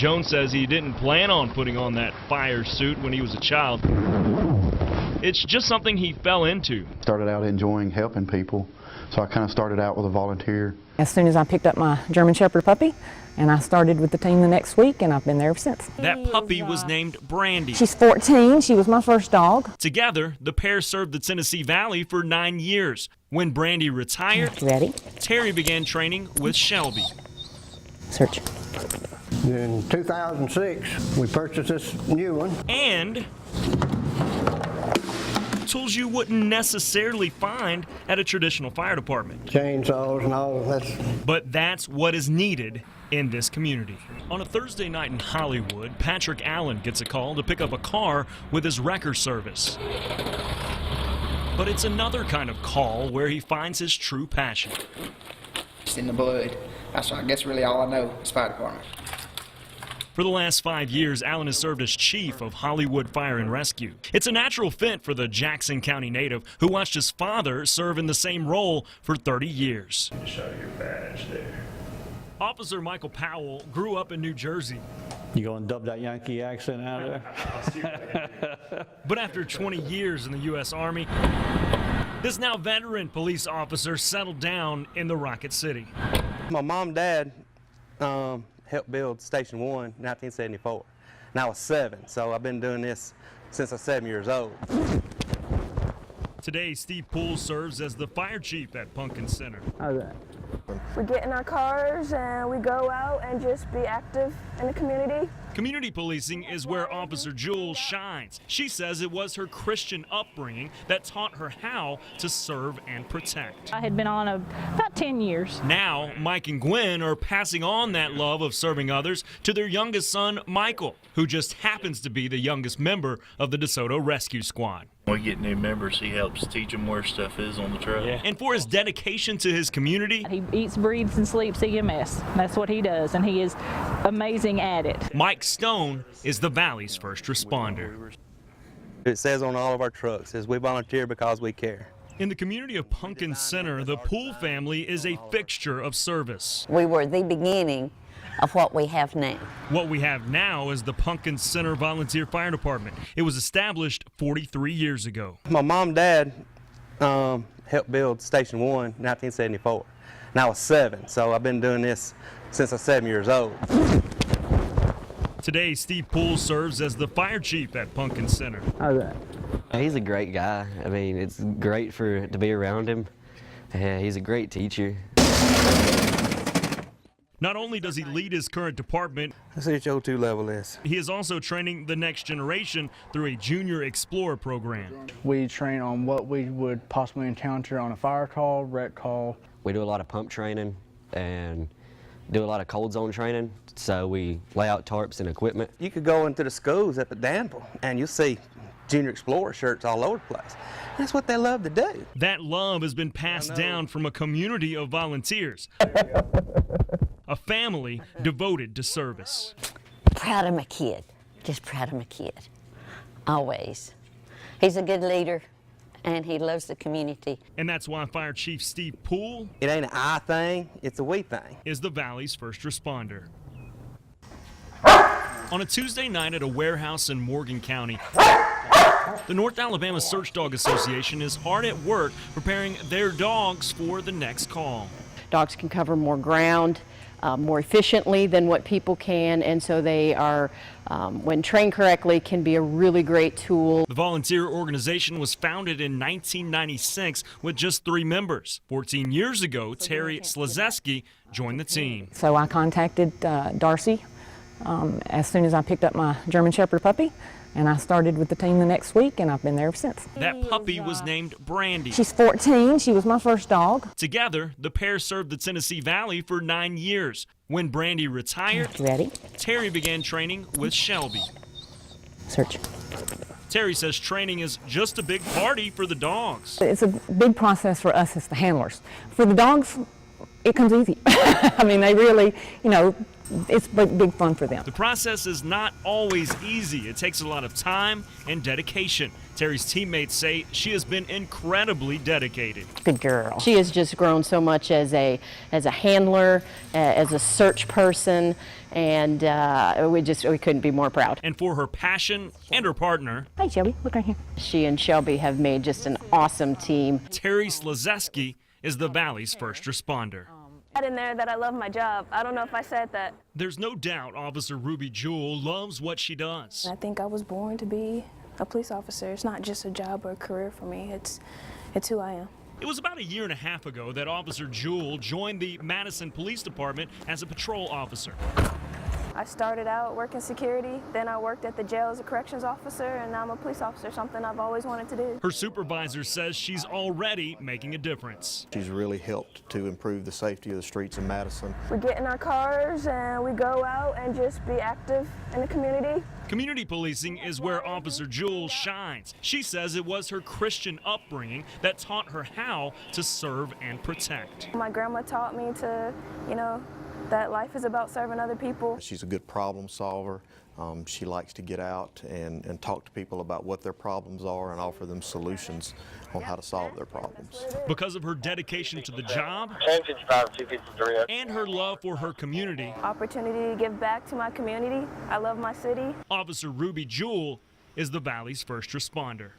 Jones says he didn't plan on putting on that fire suit when he was a child. It's just something he fell into. Started out enjoying helping people, so I kind of started out with a volunteer. As soon as I picked up my German Shepherd puppy, and I started with the team the next week, and I've been there ever since. That puppy was named Brandy. She's 14. She was my first dog. Together, the pair served the Tennessee Valley for 9 years. When Brandy retired, Ready? Terry began training with Shelby. Search. In 2006, we purchased this new one. And tools you wouldn't necessarily find at a traditional fire department. Chainsaws and all of that. But that's what is needed in this community. On a Thursday night in Hollywood, Patrick Allen gets a call to pick up a car with his wrecker service. But it's another kind of call where he finds his true passion. It's in the blood. That's, I guess, really all I know is fire department. For the last 5 years, Allen has served as chief of Hollywood Fire and Rescue. It's a natural fit for the Jackson County native who watched his father serve in the same role for 30 years. Show your badge there. Officer Michael Powell grew up in New Jersey. You gonna dub that Yankee accent out of there? But after 20 years in the U.S. Army, this now veteran police officer settled down in the Rocket City. My mom and dad helped build Station 1 in 1974. And I was 7, so I've been doing this since I was 7 years old. Today, Steve Poole serves as the fire chief at Pumpkin Center. How's that? We get in our cars and we go out and just be active in the community. Community policing is where Officer Jules shines. She says it was her Christian upbringing that taught her how to serve and protect. I had been on about 10 years. Now, Mike and Gwen are passing on that love of serving others to their youngest son, Michael, who just happens to be the youngest member of the DeSoto Rescue Squad. When we get new members, he helps teach them where stuff is on the truck. Yeah. And for his dedication to his community, He eats, breathes, and sleeps EMS. That's what he does, and he is amazing at it. Mike Stone is the Valley's first responder. It says on all of our trucks, says we volunteer because we care. In the community of Pumpkin Center, the Poole family is a fixture of service. We were the beginning of what we have now. What we have now is the Pumpkin Center Volunteer Fire Department. It was established 43 years ago. My mom and dad helped build Station 1 in 1974. And I was 7, so I've been doing this since I was 7 years old. Today, Steve Poole serves as the fire chief at Pumpkin Center. How's that? He's a great guy. I mean, it's great to be around him. He's a great teacher. Not only does he lead his current department, Let's see what your O2 level is. he is also training the next generation through a Junior Explorer program. We train on what we would possibly encounter on a fire call, wreck call. We do a lot of pump training and do a lot of cold zone training, so we lay out tarps and equipment. You could go into the schools up at Danville and you'll see Junior Explorer shirts all over the place. That's what they love to do. That love has been passed down from a community of volunteers. A family devoted to service. Proud of my kid, just proud of my kid, always. He's a good leader and he loves the community. And that's why Fire Chief Steve Poole It ain't an I thing, it's a we thing. is the Valley's first responder. On a Tuesday night at a warehouse in Morgan County, the North Alabama Search Dog Association is hard at work preparing their dogs for the next call. Dogs can cover more ground more efficiently than what people can, and so they are, when trained correctly, can be a really great tool. The volunteer organization was founded in 1996 with just 3 members. 14 years ago, Terry Slazeski joined the team. So I contacted Darcy as soon as I picked up my German Shepherd puppy, and I started with the team the next week, and I've been there ever since. That puppy was named Brandy. She's 14. She was my first dog. Together, the pair served the Tennessee Valley for 9 years. When Brandy retired, Ready? Terry began training with Shelby. Search. Terry says training is just a big party for the dogs. It's a big process for us as the handlers. For the dogs, it comes easy. I mean, they really, you know, it's big fun for them. The process is not always easy. It takes a lot of time and dedication. Terry's teammates say she has been incredibly dedicated. Good girl. She has just grown so much as a handler, as a search person, and we couldn't be more proud. And for her passion and her partner, Hey Shelby, look right here. She and Shelby have made just an awesome team. Terry Slazeski is the Valley's first responder. In there that I love my job. I don't know if I said that. There's no doubt Officer Ruby Jewell loves what she does. I think I was born to be a police officer. It's not just a job or a career for me. It's who I am. It was about a year and a half ago that Officer Jewell joined the Madison Police Department as a patrol officer. I started out working security, then I worked at the jail as a corrections officer, and now I'm a police officer, something I've always wanted to do. Her supervisor says she's already making a difference. She's really helped to improve the safety of the streets in Madison. We get in our cars and we go out and just be active in the community. Community policing is where Officer Jewell shines. She says it was her Christian upbringing that taught her how to serve and protect. My grandma taught me to, you know, that life is about serving other people. She's a good problem solver. She likes to get out and talk to people about what their problems are and offer them solutions on how to solve their problems. Because of her dedication to the job and her love for her community, Opportunity to give back to my community. I love my city. Officer Ruby Jewell is the Valley's first responder.